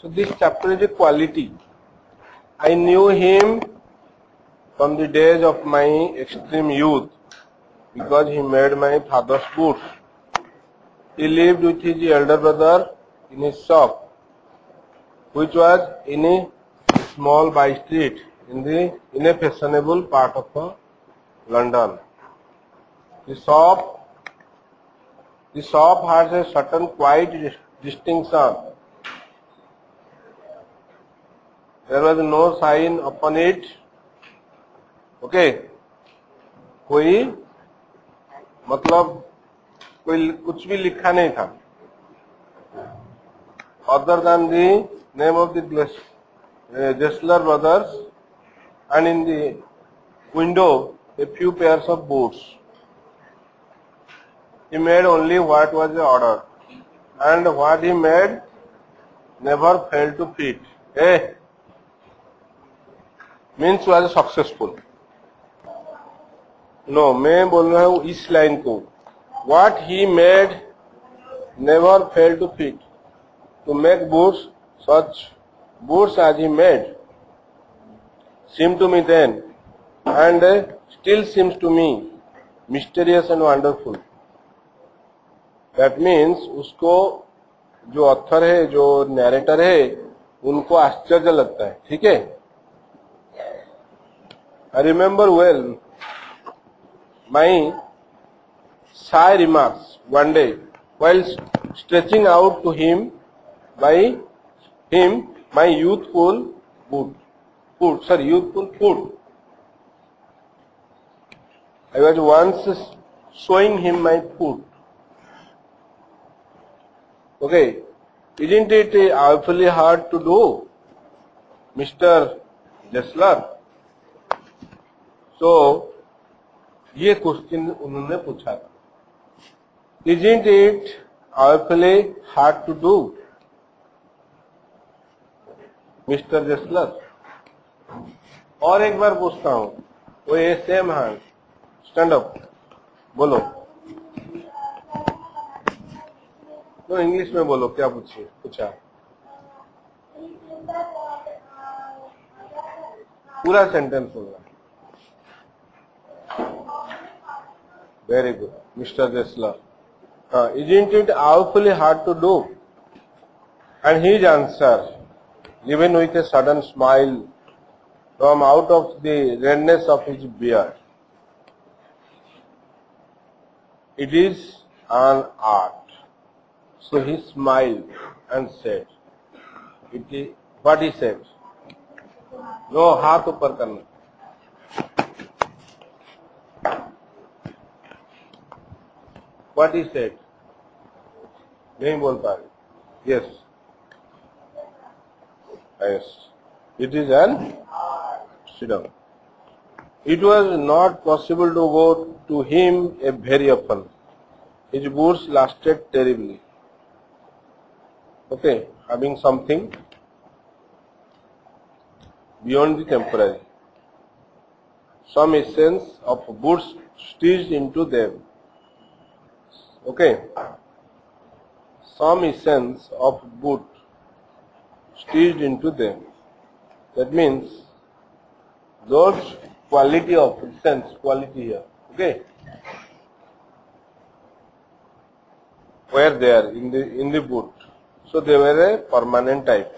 So this chapter is a quality. I knew him from the days of my extreme youth because he made my father's boots. He lived with his elder brother in his shop, which was in a small by street in a fashionable part of London. The shop has a certain quite distinction. There was no sign upon it. Okay, कोई मतलब कोई कुछ भी लिखा नहीं था. Other than the name of the Jesler brothers, and in the window a few pairs of boots. He made only what was ordered, and what he made never failed to fit. Means was successful. No, मैं बोल रहा हूँ इस line को. What he made never failed to fit. To make boots, such boots as he made, seemed to me then, and still seems to me, mysterious and wonderful. That means उसको जो author है, जो narrator है, उनको आश्चर्य लगता है. ठीक है. I remember well my shy remarks one day while stretching out to him my youthful foot. I was once showing him my foot. Okay, isn't it awfully hard to do, Mr. Jesler? So, ये question उन्होंने पूछा था. Isn't it awfully hard to do, Mr. Jesler? और एक बार पूछता हूँ. वो ये सेम हैंड. Stand up. बोलो. तो इंग्लिश में बोलो. क्या पूछा. पूरा सेंटेंस होगा. Very good, Mr. Jesler. Isn't it awfully hard to do? And his answer, given with a sudden smile from out of the redness of his beard, it is an art. So he smiled and said, what he said? No, हाथ ऊपर करना. What he said? नहीं बोल पा रहे. Yes. Yes. It is an sit down. It was not possible to go to him very often. His boots lasted terribly. Okay, having something beyond the temporary. Some essence of boots stitched into them. Okay, some essence of boot stitched into them. That means those quality of essence, quality here. Okay, were there in the boot. So they were a permanent type.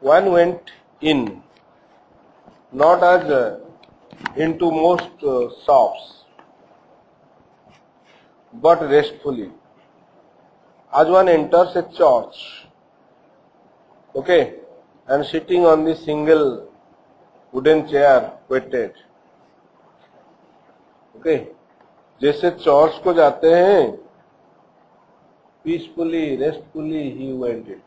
One went in, not as into most shops, but restfully, as one enters a church, okay, and sitting on the single wooden chair waited. Okay, जैसे church को जाते हैं, peacefully, restfully he went it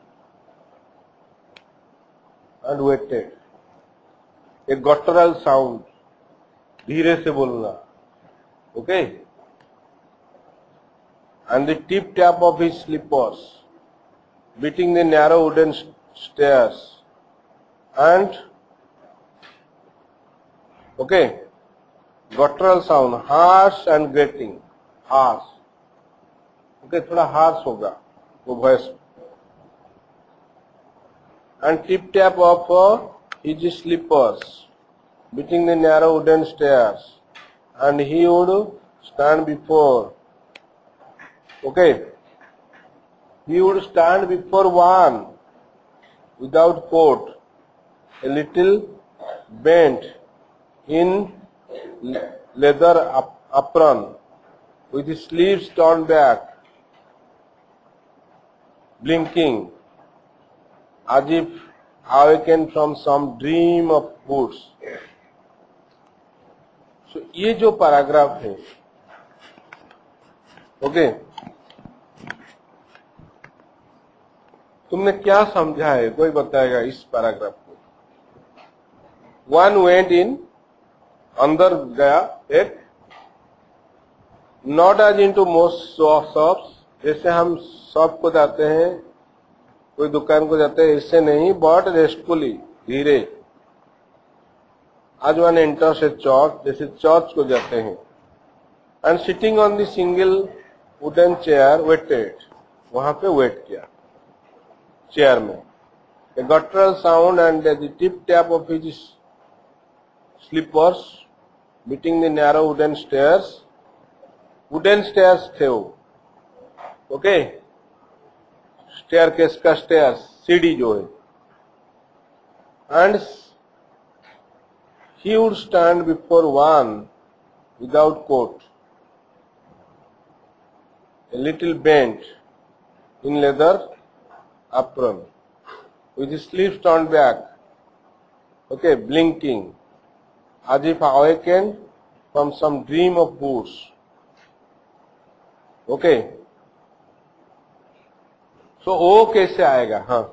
and waited. A guttural sound, धीरे से बोलना. Okay. And the tip tap of his slippers beating the narrow wooden stairs, and okay, guttural sound, harsh and grating. Harsh. Okay, थोड़ा harsh होगा वो voice. and tip tap of his slippers, beating the narrow wooden stairs, and he would stand before. Okay, he would stand before one without coat, a little bent in leather apron, with his sleeves turned back, blinking, as if awakened from some dream of boots. So ये जो paragraph है, okay, तुमने क्या समझा है? कोई बताएगा इस पैराग्राफ को? वन वेंट इन, अंदर गया एक, not as in to most shops, जैसे हम शॉप को जाते हैं, कोई दुकान को जाते हैं, इससे नहीं, बट रेस्टफुली, धीरे, आज वन एंटर्स ए चर्च, जैसे चर्च को जाते हैं, and sitting on the single wooden chair waited, वहां पे वेट किया चेयर में. A guttural sound and the tip tap of his slippers beating the narrow wooden stairs. Wooden stairs थे वो, ओके, staircase का stairs, सीढ़ी जो है. And he would stand before one without coat, a little bent in leather apron, with his sleeves turned back, okay, blinking, as if awakened from some dream of boots. Okay, so वो कैसे आएगा? हाँ,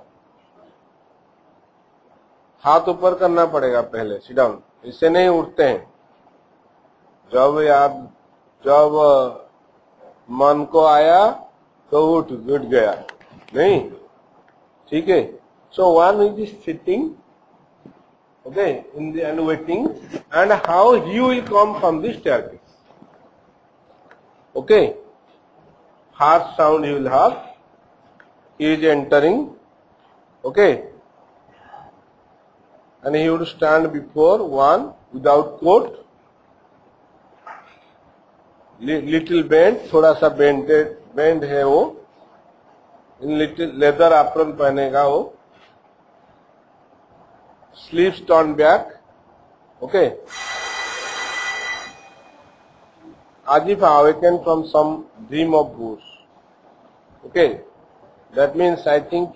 हाथ ऊपर करना पड़ेगा पहले, sit down, इससे नहीं उठते हैं. जब मन को आया तो उठ गया, नहीं, ठीक है. So one is sitting, okay, in the and waiting, and how he will come from the staircase. Okay, harsh sound he will have. He is entering, okay, and he would stand before one without coat, little bent, थोड़ा सा bend है वो, in little leather apron पहनेगा वो, sleeves turned back, okay, as if awakened from some dream of boots. Okay, that means I think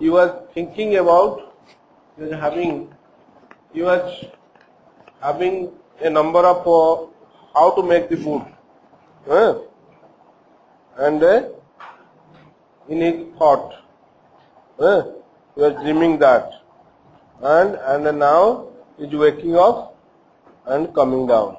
he was thinking about, he was having a number of how to make the boot, and in his thought, he was dreaming that, and now he is waking up and coming down.